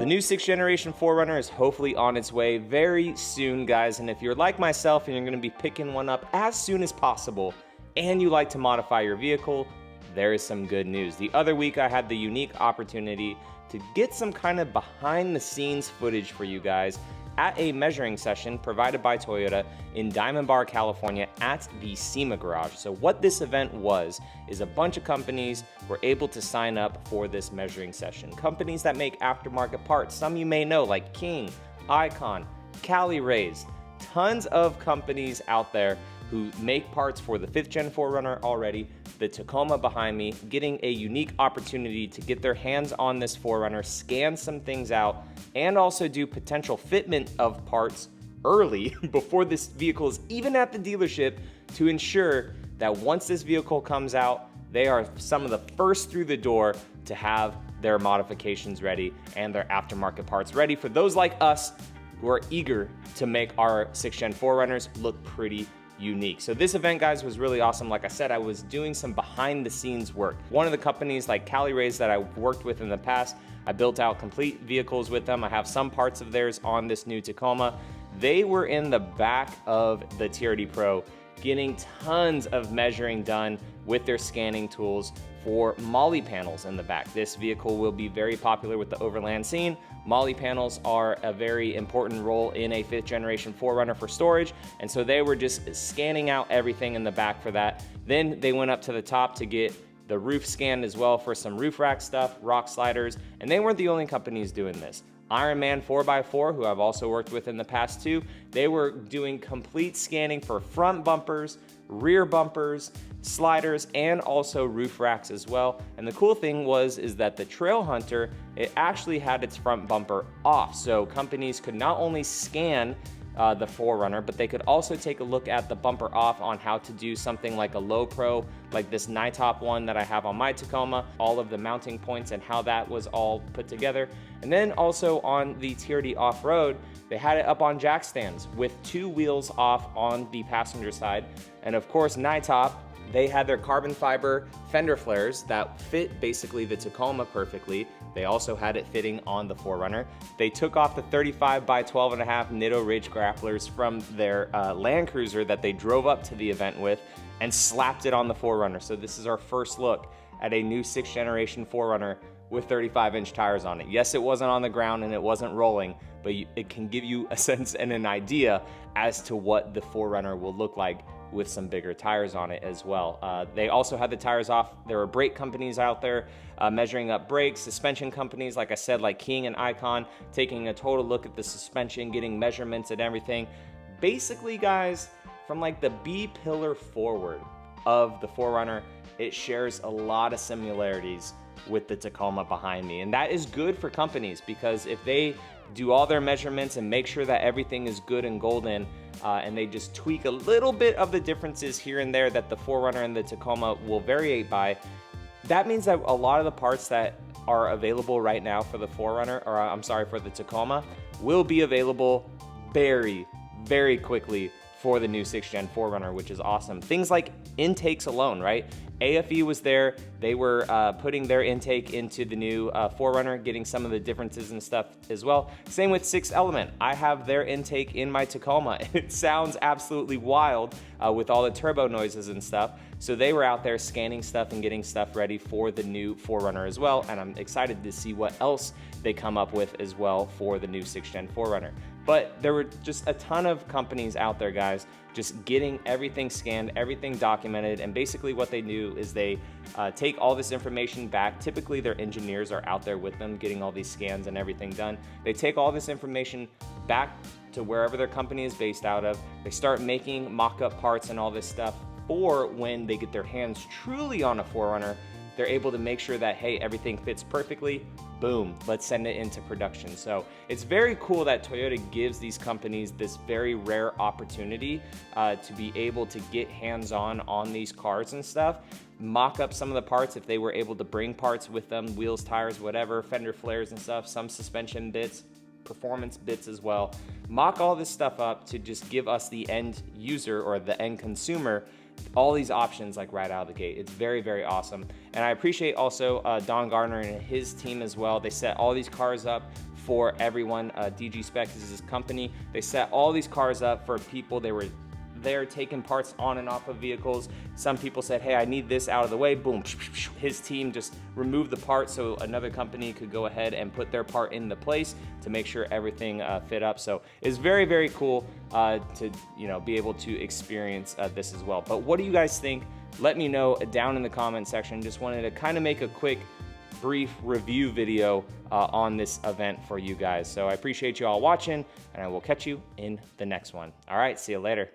The new 6th generation 4Runner is hopefully on its way very soon, guys, and if you're like myself and you're going to be picking one up as soon as possible and you like to modify your vehicle, there is some good news. The other week I had the unique opportunity to get some kind of behind the scenes footage for you guys at a measuring session provided by Toyota in Diamond Bar, California at the SEMA Garage. So what this event was is a bunch of companies were able to sign up for this measuring session. Companies that make aftermarket parts, some you may know like King, Icon, Cali Rays, tons of companies out there who make parts for the 5th Gen 4Runner already, the Tacoma behind me, getting a unique opportunity to get their hands on this 4Runner, scan some things out, and also do potential fitment of parts early before this vehicle is even at the dealership to ensure that once this vehicle comes out, they are some of the first through the door to have their modifications ready and their aftermarket parts ready for those like us who are eager to make our 6th Gen 4Runners look pretty unique. So this event, guys, was really awesome. Like I said, I was doing some behind the scenes work. One of the companies like Cali Rays that I worked with in the past, I built out complete vehicles with them. I have some parts of theirs on this new Tacoma. They were in the back of the TRD Pro getting tons of measuring done with their scanning tools for MOLLE panels in the back. This vehicle will be very popular with the overland scene. MOLLE panels are a very important role in a 5th generation 4Runner for storage, and so they were just scanning out everything in the back for that. Then they went up to the top to get the roof scanned as well for some roof rack stuff, rock sliders, and they weren't the only companies doing this. Ironman 4x4, who I've also worked with in the past too, they were doing complete scanning for front bumpers, rear bumpers, sliders, and also roof racks as well. And the cool thing is that the Trail Hunter, it actually had its front bumper off. So companies could not only scan the 4Runner, but they could also take a look at the bumper off on how to do something like a low pro, like this NITOP one that I have on my Tacoma, all of the mounting points and how that was all put together. And then also on the TRD off-road, they had it up on jack stands with 2 wheels off on the passenger side. And of course, NITOP, they had their carbon fiber fender flares that fit basically the Tacoma perfectly. They also had it fitting on the 4Runner. They took off the 35 by 12.5 Nitto Ridge grapplers from their Land Cruiser that they drove up to the event with and slapped it on the 4Runner. So this is our first look at a new 6th generation 4Runner with 35-inch tires on it. Yes, it wasn't on the ground and it wasn't rolling, but it can give you a sense and an idea as to what the 4Runner will look like with some bigger tires on it as well. They also had the tires off. There were brake companies out there measuring up brakes, suspension companies, like I said, like King and Icon, taking a total look at the suspension, getting measurements and everything. Basically, guys, from like the B pillar forward of the 4Runner, it shares a lot of similarities with the Tacoma behind me. And that is good for companies because if they do all their measurements and make sure that everything is good and golden, and they just tweak a little bit of the differences here and there that the 4Runner and the Tacoma will variate by, that means that a lot of the parts that are available right now for the 4Runner, or I'm sorry, for the Tacoma, will be available very, very quickly for the new 6th Gen 4Runner, which is awesome. Things like intakes alone, right? AFE was there. They were putting their intake into the new 4Runner, getting some of the differences and stuff as well. Same with 6 Element. I have their intake in my Tacoma. It sounds absolutely wild with all the turbo noises and stuff. So they were out there scanning stuff and getting stuff ready for the new 4Runner as well. And I'm excited to see what else they come up with as well for the new 6th Gen 4Runner. But there were just a ton of companies out there, guys, just getting everything scanned, everything documented, and basically what they do is they take all this information back. Typically their engineers are out there with them getting all these scans and everything done. They take all this information back to wherever their company is based out of. They start making mock-up parts and all this stuff for when they get their hands truly on a 4Runner. They're able to make sure that, hey, everything fits perfectly. Boom, let's send it into production. So it's very cool that Toyota gives these companies this very rare opportunity to be able to get hands-on these cars and stuff, mock up some of the parts if they were able to bring parts with them, wheels, tires, whatever, fender flares and stuff, some suspension bits, performance bits as well. Mock all this stuff up to just give us the end user or the end consumer all these options like right out of the gate. It's very, very awesome. And I appreciate also Don Gardner and his team as well. They set all these cars up for everyone. DG Spec is his company. They set all these cars up for people. They were there taking parts on and off of vehicles. Some people said, hey, I need this out of the way. Boom. His team just removed the part so another company could go ahead and put their part into place to make sure everything fit up. So it's very, very cool to be able to experience this as well. But what do you guys think? Let me know down in the comment section. Just wanted to kind of make a quick brief review video on this event for you guys. So I appreciate you all watching, and I will catch you in the next one. All right, see you later.